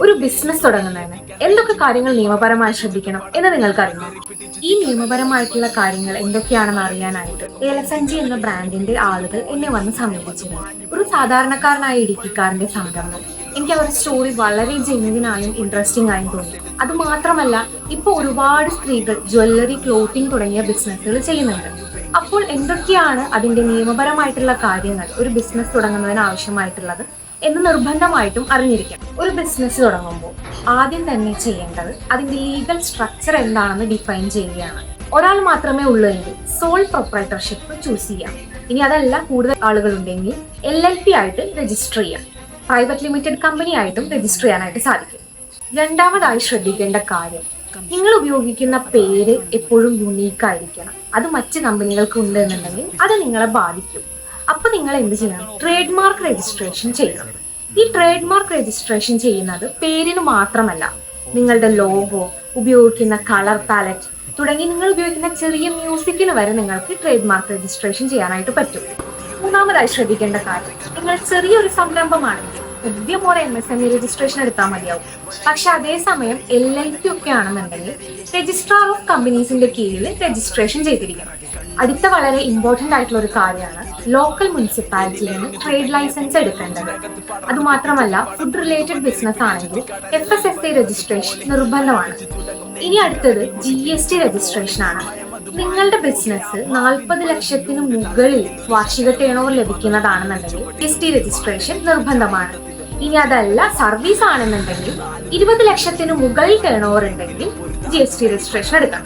ഒരു ബിസിനസ് തുടങ്ങുന്നതിന് എന്തൊക്കെ കാര്യങ്ങൾ നിയമപരമായി ശ്രദ്ധിക്കണം എന്ന് നിങ്ങൾക്കറിയാം. ഈ നിയമപരമായിട്ടുള്ള കാര്യങ്ങൾ എന്തൊക്കെയാണെന്ന് അറിയാനായിട്ട് ഏലസഞ്ചി എന്ന ബ്രാൻഡിന്റെ ആളുകൾ എന്നെ വന്ന് സമീപിച്ചിരുന്നു. ഒരു സാധാരണക്കാരനായ ഇടുക്കിക്കാരന്റെ സംരംഭം. എനിക്ക് അവരുടെ സ്റ്റോറി വളരെ ജെന്യുവിനായും ഇൻട്രസ്റ്റിംഗ് ആയും തോന്നി. അത് മാത്രമല്ല, ഇപ്പൊ ഒരുപാട് സ്ത്രീകൾ ജ്വല്ലറി, ക്ലോത്തിങ് തുടങ്ങിയ ബിസിനസ്സുകൾ ചെയ്യുന്നുണ്ട്. അപ്പോൾ എന്തൊക്കെയാണ് അതിന്റെ നിയമപരമായിട്ടുള്ള കാര്യങ്ങൾ ഒരു ബിസിനസ് തുടങ്ങുന്നതിന് ആവശ്യമായിട്ടുള്ളത് എന്ന് നിർബന്ധമായിട്ടും അറിഞ്ഞിരിക്കണം. ഒരു ബിസിനസ് തുടങ്ങുമ്പോൾ ആദ്യം തന്നെ ചെയ്യേണ്ടത് അതിന്റെ ലീഗൽ സ്ട്രക്ചർ എന്താണെന്ന് ഡിഫൈൻ ചെയ്യുകയാണ്. ഒരാൾ മാത്രമേ ഉള്ളൂ എങ്കിൽ സോൾ പ്രൊപ്രൈറ്റർഷിപ്പ് ചൂസ് ചെയ്യാം. ഇനി അതല്ല, കൂടുതൽ ആളുകൾ ഉണ്ടെങ്കിൽ LLP ആയിട്ട് രജിസ്റ്റർ ചെയ്യാം. പ്രൈവറ്റ് ലിമിറ്റഡ് കമ്പനി ആയിട്ടും രജിസ്റ്റർ ചെയ്യാനായിട്ട് സാധിക്കും. രണ്ടാമതായി ശ്രദ്ധിക്കേണ്ട കാര്യം, നിങ്ങൾ ഉപയോഗിക്കുന്ന പേര് എപ്പോഴും യുണീക്ക് ആയിരിക്കണം. അത് മറ്റ് കമ്പനികൾക്ക് ഉണ്ട് എന്നുണ്ടെങ്കിൽ അത് നിങ്ങളെ ബാധിക്കും. അപ്പൊ നിങ്ങൾ എന്ത് ചെയ്യണം? ട്രേഡ് മാർക്ക് രജിസ്ട്രേഷൻ ചെയ്യണം. ഈ ട്രേഡ് മാർക്ക് രജിസ്ട്രേഷൻ ചെയ്യുന്നത് പേരിന് മാത്രമല്ല, നിങ്ങളുടെ ലോഗോ, ഉപയോഗിക്കുന്ന കളർ പാലറ്റ് തുടങ്ങി നിങ്ങൾ ഉപയോഗിക്കുന്ന ചെറിയ മ്യൂസിക്കിന് വരെ നിങ്ങൾക്ക് ട്രേഡ് മാർക്ക് രജിസ്ട്രേഷൻ ചെയ്യാനായിട്ട് പറ്റും. മൂന്നാമതായി ശ്രദ്ധിക്കേണ്ട കാര്യം, നിങ്ങൾ ചെറിയൊരു സംരംഭമാണെങ്കിൽ ആദ്യമോടെ MSME രജിസ്ട്രേഷൻ എടുത്താൽ മതിയാവും. പക്ഷെ അതേസമയം LLP ഒക്കെ ആണെന്നുണ്ടെങ്കിൽ രജിസ്ട്രാർ ഓഫ് കമ്പനീസിന്റെ കീഴിൽ രജിസ്ട്രേഷൻ ചെയ്തിരിക്കണം. അടുത്ത വളരെ ഇമ്പോർട്ടന്റ് ആയിട്ടുള്ള ഒരു കാര്യമാണ് ലോക്കൽ മുനിസിപ്പാലിറ്റിയിൽ നിന്ന് ട്രേഡ് ലൈസൻസ് എടുക്കേണ്ടത്. അതുമാത്രമല്ല, ഫുഡ് റിലേറ്റഡ് ബിസിനസ് ആണെങ്കിൽ FSSAI രജിസ്ട്രേഷൻ നിർബന്ധമാണ്. ഇനി അടുത്തത് GST രജിസ്ട്രേഷൻ ആണ്. നിങ്ങളുടെ ബിസിനസ് 40 ലക്ഷത്തിന് മുകളിൽ വാർഷിക ടേൺ ഓവർ ലഭിക്കുന്നതാണെന്നുണ്ടെങ്കിൽ GST രജിസ്ട്രേഷൻ നിർബന്ധമാണ്. ഇനി അതല്ല, സർവീസ് ആണെന്നുണ്ടെങ്കിൽ 20 ലക്ഷത്തിന് മുകളിൽ ടേൺ ഓവർ ഉണ്ടെങ്കിൽ GST രജിസ്ട്രേഷൻ എടുക്കാം.